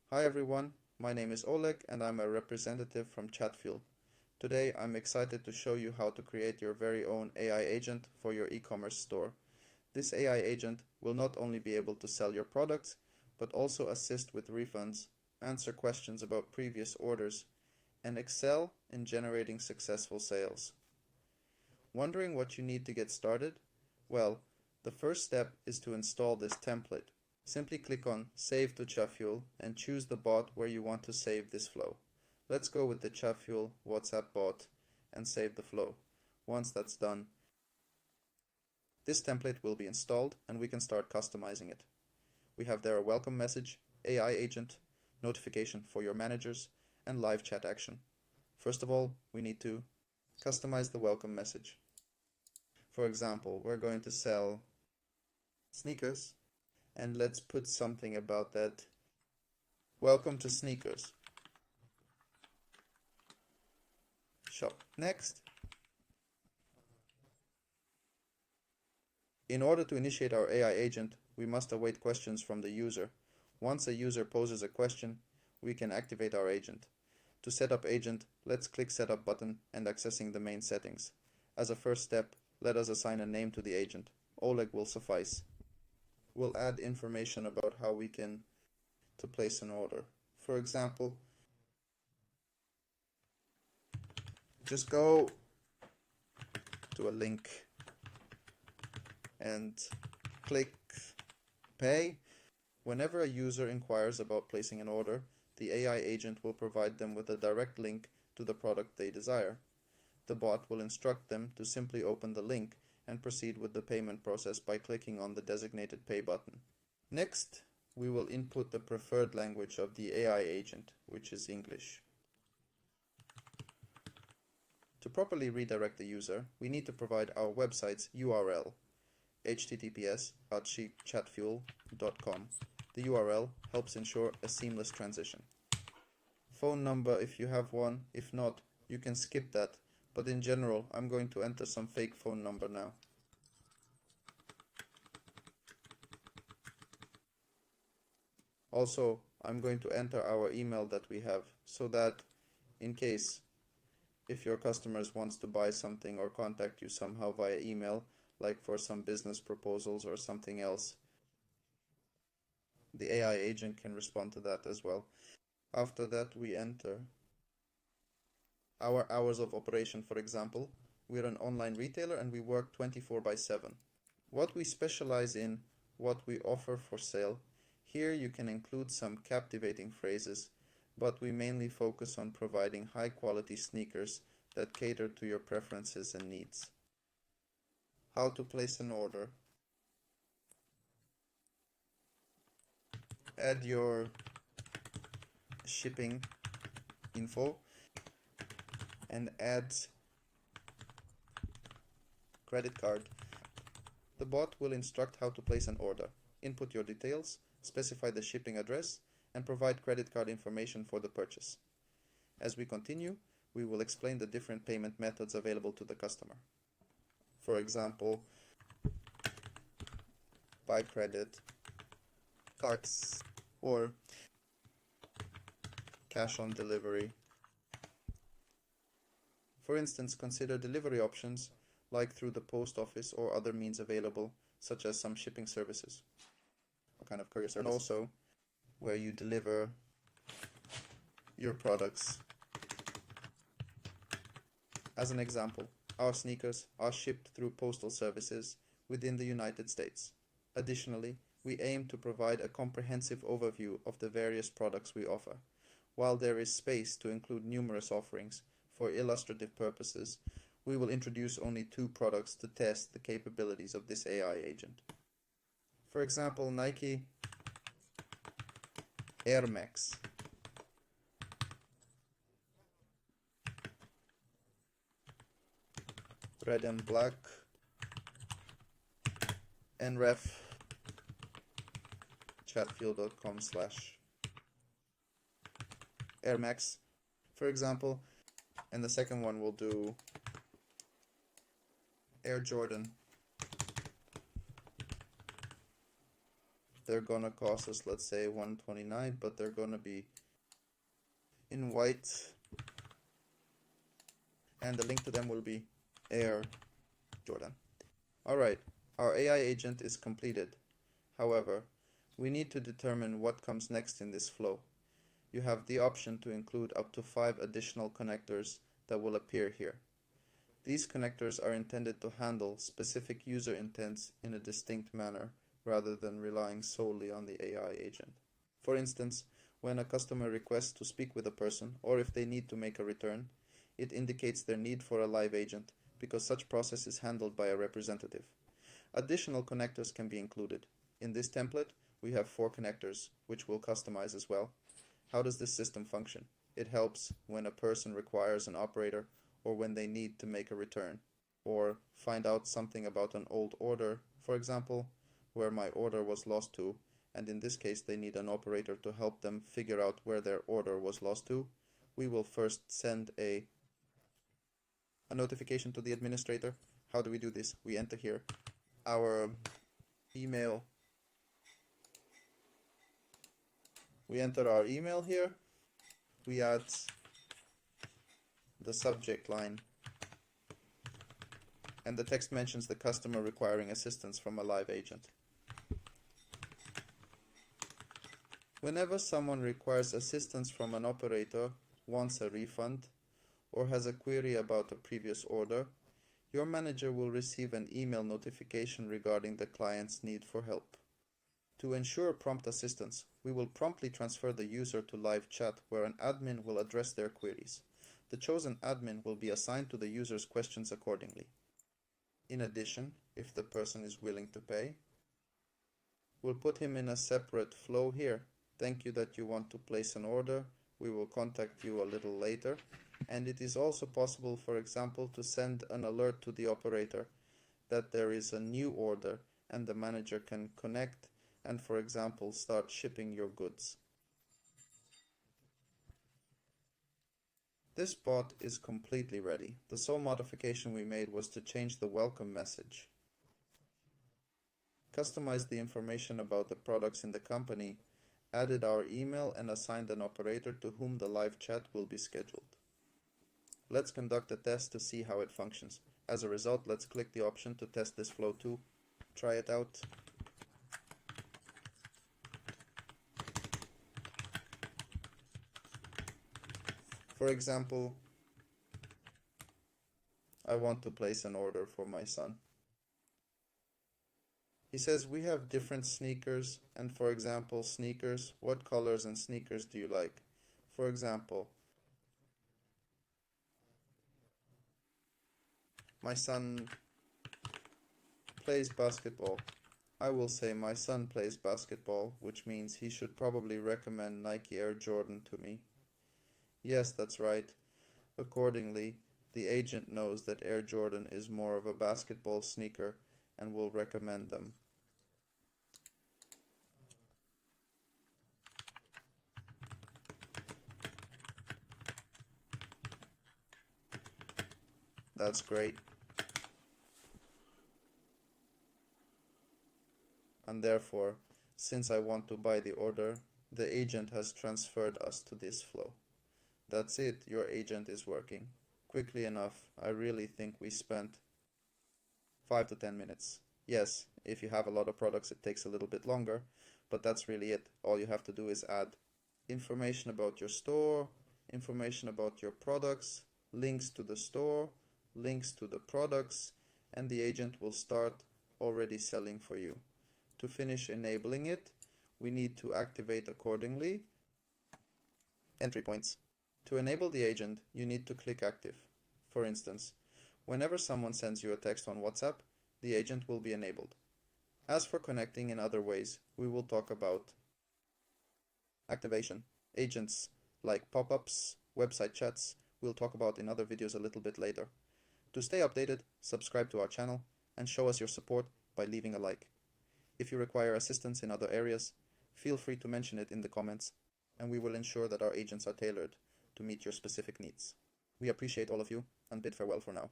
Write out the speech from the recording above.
Hi everyone, my name is Oleg and I'm a representative from Chatfuel. Today I'm excited to show you how to create your very own AI agent for your e-commerce store. This AI agent will not only be able to sell your products, but also assist with refunds, answer questions about previous orders, and excel in generating successful sales. Wondering what you need to get started? Well, the first step is to install this template. Simply click on Save to Chatfuel and choose the bot where you want to save this flow. Let's go with the Chatfuel WhatsApp bot and save the flow. Once that's done, this template will be installed and we can start customizing it. We have there a welcome message, AI agent, notification for your managers, and live chat action. First of all, we need to customize the welcome message. For example, we're going to sell sneakers, and let's put something about that. Welcome to sneakers. Shop. Next. In order to initiate our AI agent, we must await questions from the user. Once a user poses a question, we can activate our agent. To set up agent, let's click Setup button and accessing the main settings. As a first step, let us assign a name to the agent. Oleg will suffice. We'll add information about how we can to place an order. For example, just go to a link and click Pay. Whenever a user inquires about placing an order, the AI agent will provide them with a direct link to the product they desire. The bot will instruct them to simply open the link and proceed with the payment process by clicking on the designated Pay button. Next, we will input the preferred language of the AI agent, which is English. To properly redirect the user, we need to provide our website's URL, https://chatfuel.com. The URL helps ensure a seamless transition. Phone number if you have one, if not, you can skip that, but in general, I'm going to enter some fake phone number now. Also, I'm going to enter our email that we have, so that in case if your customers wants to buy something or contact you somehow via email, like for some business proposals or something else, the AI agent can respond to that as well. After that, we enter our hours of operation. For example, we're an online retailer and we work 24/7. What we specialize in, what we offer for sale. Here you can include some captivating phrases, but we mainly focus on providing high quality sneakers that cater to your preferences and needs. How to place an order. Add your shipping info and add credit card. The bot will instruct how to place an order. Input your details, specify the shipping address, and provide credit card information for the purchase. As we continue, we will explain the different payment methods available to the customer. For example, by credit, cards, or cash on delivery. For instance, consider delivery options like through the post office or other means available, such as some shipping services. What kind of courier service? And also where you deliver your products. As an example, our sneakers are shipped through postal services within the United States. Additionally, we aim to provide a comprehensive overview of the various products we offer. While there is space to include numerous offerings, for illustrative purposes, we will introduce only 2 products to test the capabilities of this AI agent. For example, Nike Air Max. Red and black, and ref chatfuel.com/Air Max, for example, and the second one will do Air Jordan. They're gonna cost us, let's say, $129, but they're gonna be in white, and the link to them will be Air Jordan. Alright, our AI agent is completed. However, we need to determine what comes next in this flow. You have the option to include up to 5 additional connectors that will appear here. These connectors are intended to handle specific user intents in a distinct manner rather than relying solely on the AI agent. For instance, when a customer requests to speak with a person, or if they need to make a return, it indicates their need for a live agent because such process is handled by a representative. Additional connectors can be included. In this template, we have 4 connectors, which we'll customize as well. How does this system function? It helps when a person requires an operator, or when they need to make a return, or find out something about an old order, for example, where my order was lost to, and in this case they need an operator to help them figure out where their order was lost to. We will first send a notification to the administrator. How do we do this? We enter here our email. We enter our email here. We add the subject line, and the text mentions the customer requiring assistance from a live agent. Whenever someone requires assistance from an operator, wants a refund, or has a query about a previous order, your manager will receive an email notification regarding the client's need for help. To ensure prompt assistance, we will promptly transfer the user to live chat where an admin will address their queries. The chosen admin will be assigned to the user's questions accordingly. In addition, if the person is willing to pay, we'll put him in a separate flow here. Thank you that you want to place an order. We will contact you a little later. And it is also possible, for example, to send an alert to the operator that there is a new order, and the manager can connect and, for example, start shipping your goods. This bot is completely ready. The sole modification we made was to change the welcome message, customize the information about the products in the company, added our email, and assigned an operator to whom the live chat will be scheduled. Let's conduct a test to see how it functions. As a result, let's click the option to test this flow too. Try it out. For example, I want to place an order for my son. He says we have different sneakers, and for example, sneakers, what colors and sneakers do you like? For example, my son plays basketball. I will say my son plays basketball, which means he should probably recommend Nike Air Jordan to me. Yes, that's right. Accordingly, the agent knows that Air Jordan is more of a basketball sneaker and will recommend them. That's great. And therefore, since I want to buy the order, the agent has transferred us to this flow. That's it, your agent is working. Quickly enough, I really think we spent 5 to 10 minutes. Yes, if you have a lot of products it takes a little bit longer, but that's really it. All you have to do is add information about your store, information about your products, links to the store, links to the products, and the agent will start already selling for you. To finish enabling it, we need to activate accordingly. Entry points. To enable the agent, you need to click active. For instance, whenever someone sends you a text on WhatsApp, the agent will be enabled. As for connecting in other ways, we will talk about activation, agents like pop-ups, website chats, we'll talk about in other videos a little bit later. To stay updated, subscribe to our channel and show us your support by leaving a like. If you require assistance in other areas, feel free to mention it in the comments, and we will ensure that our agents are tailored to meet your specific needs. We appreciate all of you, and bid farewell for now.